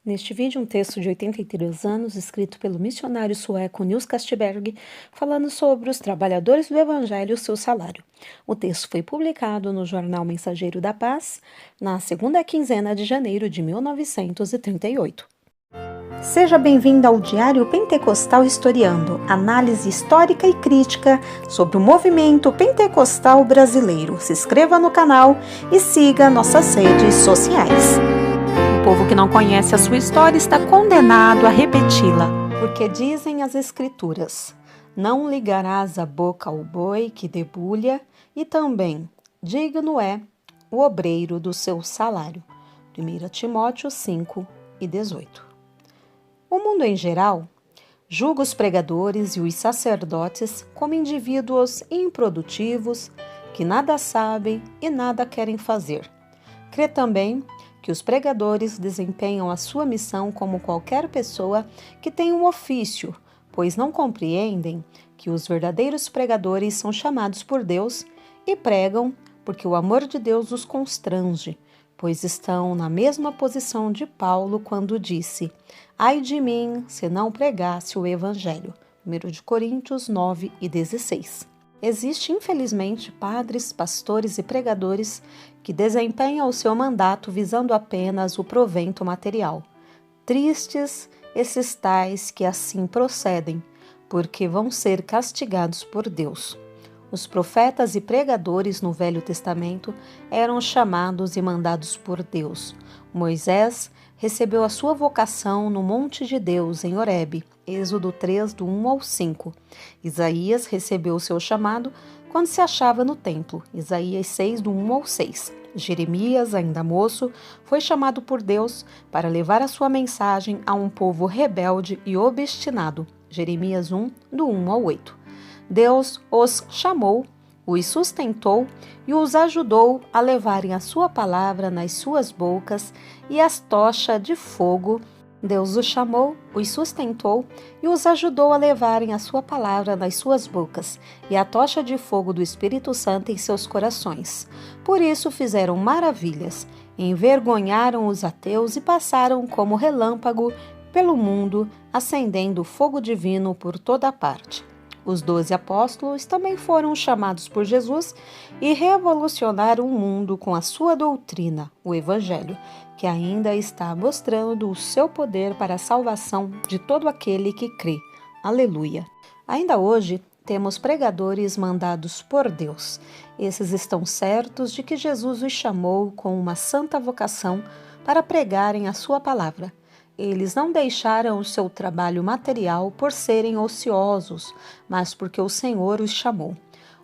Neste vídeo, um texto de 83 anos, escrito pelo missionário sueco Nils Castberg, falando sobre os trabalhadores do Evangelho e o seu salário. O texto foi publicado no jornal Mensageiro da Paz, na segunda quinzena de janeiro de 1938. Seja bem-vindo ao Diário Pentecostal Historiando, análise histórica e crítica sobre o movimento pentecostal brasileiro. Se inscreva no canal e siga nossas redes sociais. O povo que não conhece a sua história está condenado a repeti-la, porque dizem as Escrituras: não ligarás a boca ao boi que debulha, e também digno é o obreiro do seu salário. 1 Timóteo 5:18. O mundo em geral julga os pregadores e os sacerdotes como indivíduos improdutivos que nada sabem e nada querem fazer. Crê também que os pregadores desempenham a sua missão como qualquer pessoa que tem um ofício, pois não compreendem que os verdadeiros pregadores são chamados por Deus e pregam porque o amor de Deus os constrange, pois estão na mesma posição de Paulo quando disse: ai de mim, se não pregasse o Evangelho. 1 Coríntios 9:16. Existe, infelizmente, padres, pastores e pregadores que desempenham o seu mandato visando apenas o provento material. Tristes esses tais que assim procedem, porque vão ser castigados por Deus. Os profetas e pregadores no Velho Testamento eram chamados e mandados por Deus. Moisés recebeu a sua vocação no Monte de Deus, em Horebe, Êxodo 3, do 1 ao 5. Isaías recebeu o seu chamado quando se achava no templo, Isaías 6, do 1 ao 6. Jeremias, ainda moço, foi chamado por Deus para levar a sua mensagem a um povo rebelde e obstinado, Jeremias 1, do 1 ao 8. Deus os chamou, os sustentou e os ajudou a levarem a sua palavra nas suas bocas e as tochas de fogo. Deus os chamou, os sustentou e os ajudou a levarem a sua palavra nas suas bocas e a tocha de fogo do Espírito Santo em seus corações. Por isso fizeram maravilhas, envergonharam os ateus e passaram como relâmpago pelo mundo, acendendo fogo divino por toda parte. Os 12 apóstolos também foram chamados por Jesus e revolucionaram o mundo com a sua doutrina, o Evangelho, que ainda está mostrando o seu poder para a salvação de todo aquele que crê. Aleluia! Ainda hoje, temos pregadores mandados por Deus. Esses estão certos de que Jesus os chamou com uma santa vocação para pregarem a sua palavra. Eles não deixaram o seu trabalho material por serem ociosos, mas porque o Senhor os chamou.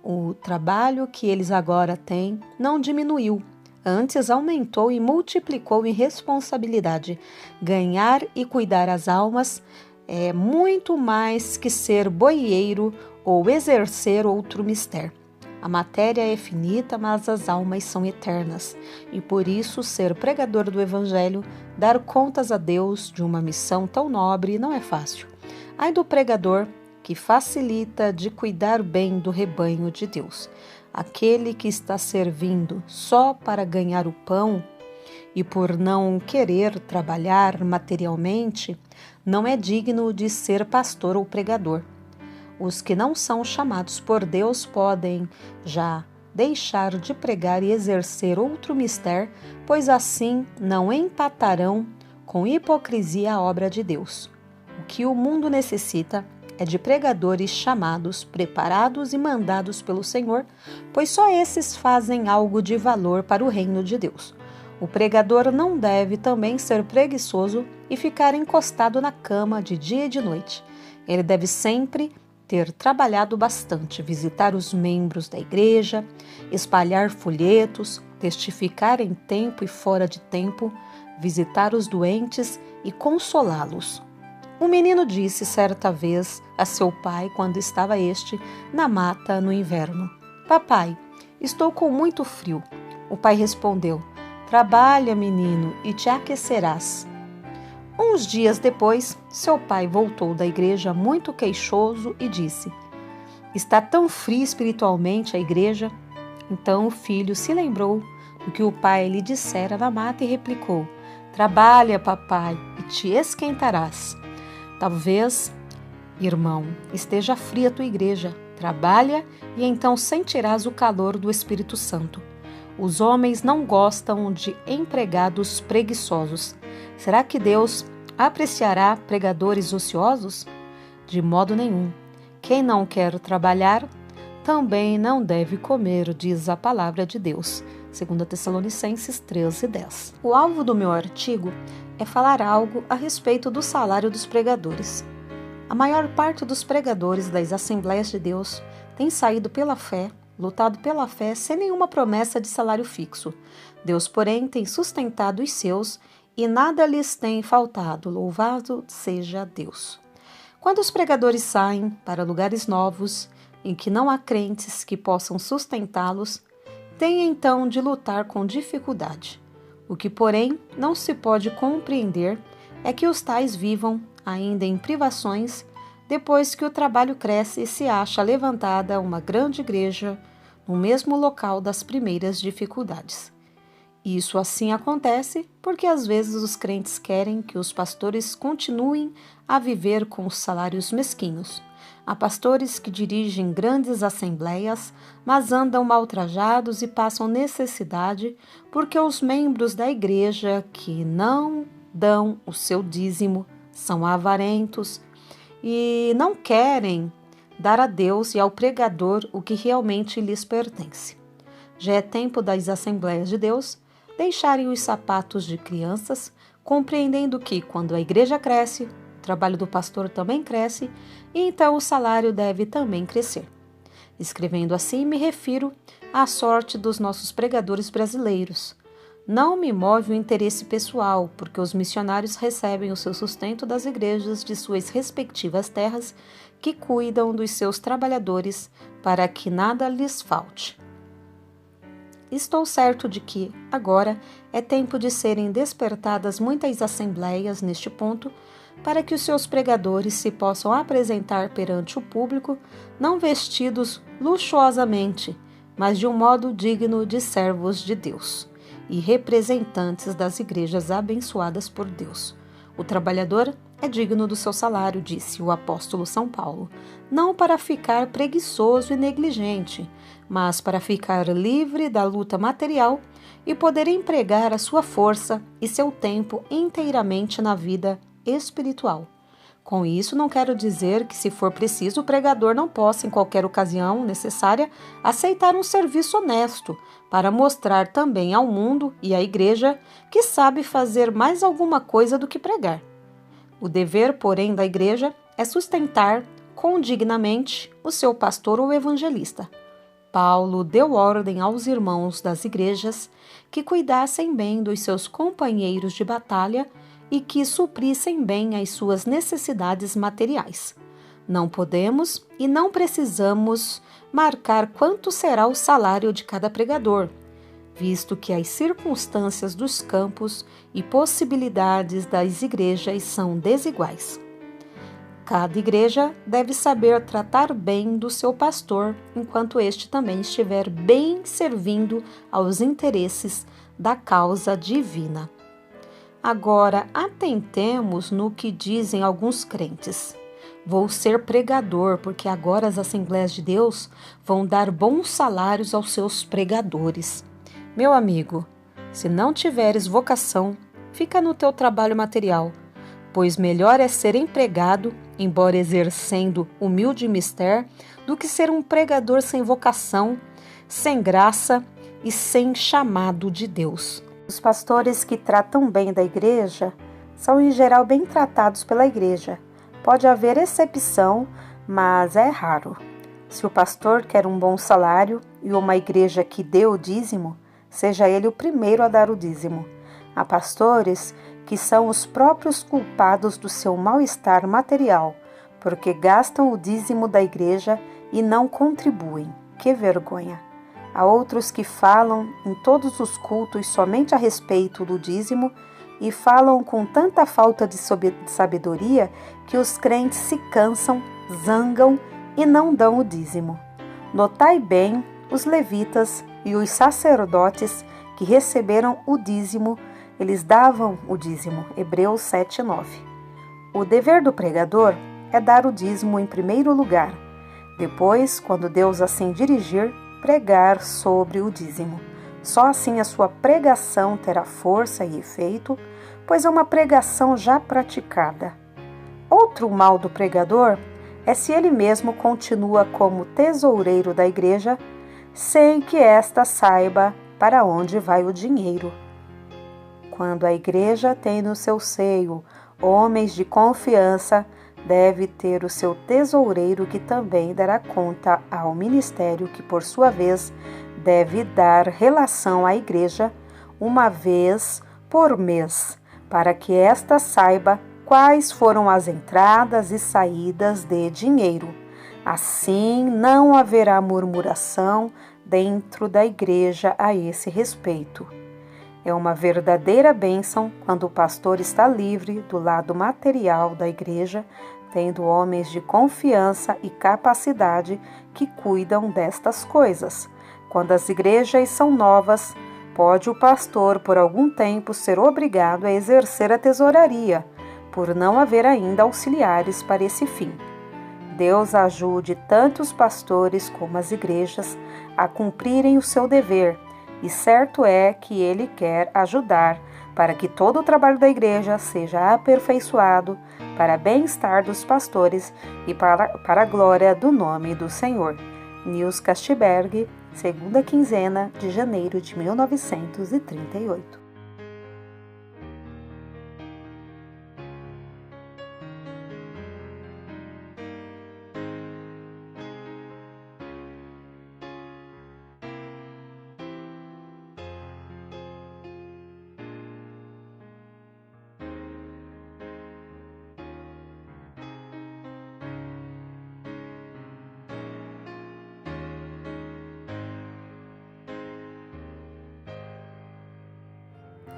O trabalho que eles agora têm não diminuiu, antes aumentou e multiplicou em responsabilidade. Ganhar e cuidar as almas é muito mais que ser boieiro ou exercer outro mistério. A matéria é finita, mas as almas são eternas, e por isso ser pregador do Evangelho, dar contas a Deus de uma missão tão nobre não é fácil. Ai do pregador que facilita de cuidar bem do rebanho de Deus. Aquele que está servindo só para ganhar o pão e por não querer trabalhar materialmente, não é digno de ser pastor ou pregador. Os que não são chamados por Deus podem já deixar de pregar e exercer outro mistério, pois assim não empatarão com hipocrisia a obra de Deus. O que o mundo necessita é de pregadores chamados, preparados e mandados pelo Senhor, pois só esses fazem algo de valor para o reino de Deus. O pregador não deve também ser preguiçoso e ficar encostado na cama de dia e de noite. Ele deve sempre ter trabalhado bastante, visitar os membros da igreja, espalhar folhetos, testificar em tempo e fora de tempo, visitar os doentes e consolá-los. Um menino disse certa vez a seu pai, quando estava este na mata no inverno: papai, estou com muito frio. O pai respondeu: trabalha, menino, e te aquecerás. Uns dias depois, seu pai voltou da igreja muito queixoso e disse: está tão fria espiritualmente a igreja? Então o filho se lembrou do que o pai lhe dissera na mata e replicou: Trabalha, papai, e te esquentarás. Talvez, irmão, esteja fria a tua igreja. Trabalha e então sentirás o calor do Espírito Santo. Os homens não gostam de empregados preguiçosos. Será que Deus apreciará pregadores ociosos? De modo nenhum. Quem não quer trabalhar, também não deve comer, diz a palavra de Deus. 2 Tessalonicenses 3:10. O alvo do meu artigo é falar algo a respeito do salário dos pregadores. A maior parte dos pregadores das Assembleias de Deus tem saído pela fé, lutado pela fé sem nenhuma promessa de salário fixo. Deus, porém, tem sustentado os seus e nada lhes tem faltado. Louvado seja Deus. Quando os pregadores saem para lugares novos, em que não há crentes que possam sustentá-los, têm então de lutar com dificuldade. O que, porém, não se pode compreender é que os tais vivam ainda em privações depois que o trabalho cresce e se acha levantada uma grande igreja no mesmo local das primeiras dificuldades. Isso assim acontece porque às vezes os crentes querem que os pastores continuem a viver com os salários mesquinhos. Há pastores que dirigem grandes assembleias, mas andam mal trajados e passam necessidade porque os membros da igreja que não dão o seu dízimo são avarentos e não querem dar a Deus e ao pregador o que realmente lhes pertence. Já é tempo das Assembleias de Deus deixarem os sapatos de crianças, compreendendo que, quando a igreja cresce, o trabalho do pastor também cresce e então o salário deve também crescer. Escrevendo assim, me refiro à sorte dos nossos pregadores brasileiros. Não me move o interesse pessoal, porque os missionários recebem o seu sustento das igrejas de suas respectivas terras, que cuidam dos seus trabalhadores para que nada lhes falte. Estou certo de que, agora, é tempo de serem despertadas muitas assembleias neste ponto, para que os seus pregadores se possam apresentar perante o público, não vestidos luxuosamente, mas de um modo digno de servos de Deus e representantes das igrejas abençoadas por Deus. O trabalhador é digno do seu salário, disse o apóstolo São Paulo, não para ficar preguiçoso e negligente, mas para ficar livre da luta material e poder empregar a sua força e seu tempo inteiramente na vida espiritual. Com isso, não quero dizer que, se for preciso, o pregador não possa, em qualquer ocasião necessária, aceitar um serviço honesto para mostrar também ao mundo e à igreja que sabe fazer mais alguma coisa do que pregar. O dever, porém, da igreja é sustentar condignamente o seu pastor ou evangelista. Paulo deu ordem aos irmãos das igrejas que cuidassem bem dos seus companheiros de batalha e que suprissem bem as suas necessidades materiais. Não podemos e não precisamos marcar quanto será o salário de cada pregador, visto que as circunstâncias dos campos e possibilidades das igrejas são desiguais. Cada igreja deve saber tratar bem do seu pastor, enquanto este também estiver bem servindo aos interesses da causa divina. Agora, atentemos no que dizem alguns crentes. Vou ser pregador, porque agora as Assembleias de Deus vão dar bons salários aos seus pregadores. Meu amigo, se não tiveres vocação, fica no teu trabalho material, pois melhor é ser empregado, embora exercendo humilde mister, do que ser um pregador sem vocação, sem graça e sem chamado de Deus. Os pastores que tratam bem da igreja são em geral bem tratados pela igreja. Pode haver exceção, mas é raro. Se o pastor quer um bom salário e uma igreja que dê o dízimo, seja ele o primeiro a dar o dízimo. Há pastores que são os próprios culpados do seu mal-estar material, porque gastam o dízimo da igreja e não contribuem. Que vergonha! Há outros que falam em todos os cultos somente a respeito do dízimo e falam com tanta falta de sabedoria que os crentes se cansam, zangam e não dão o dízimo. Notai bem os levitas e os sacerdotes que receberam o dízimo eles davam o dízimo. Hebreus 7:9. O dever do pregador é dar o dízimo em primeiro lugar. Depois, quando Deus assim dirigir, pregar sobre o dízimo. Só assim a sua pregação terá força e efeito, pois é uma pregação já praticada. Outro mal do pregador é se ele mesmo continua como tesoureiro da igreja, sem que esta saiba para onde vai o dinheiro. Quando a igreja tem no seu seio homens de confiança, deve ter o seu tesoureiro que também dará conta ao ministério, que por sua vez deve dar relação à igreja uma vez por mês, para que esta saiba quais foram as entradas e saídas de dinheiro. Assim, não haverá murmuração dentro da igreja a esse respeito. É uma verdadeira bênção quando o pastor está livre do lado material da igreja, tendo homens de confiança e capacidade que cuidam destas coisas. Quando as igrejas são novas, pode o pastor, por algum tempo, ser obrigado a exercer a tesouraria, por não haver ainda auxiliares para esse fim. Deus ajude tanto os pastores como as igrejas a cumprirem o seu dever, e certo é que Ele quer ajudar para que todo o trabalho da igreja seja aperfeiçoado para bem-estar dos pastores e para a glória do nome do Senhor. Nils Castberg, segunda quinzena de janeiro de 1938.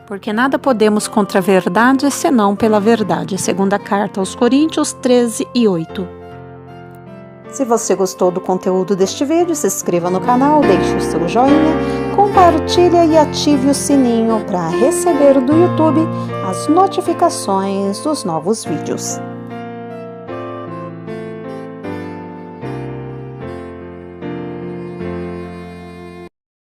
Porque nada podemos contra a verdade, senão pela verdade. Segunda carta aos Coríntios 13:8. Se você gostou do conteúdo deste vídeo, se inscreva no canal, deixe o seu joinha, compartilhe e ative o sininho para receber do YouTube as notificações dos novos vídeos.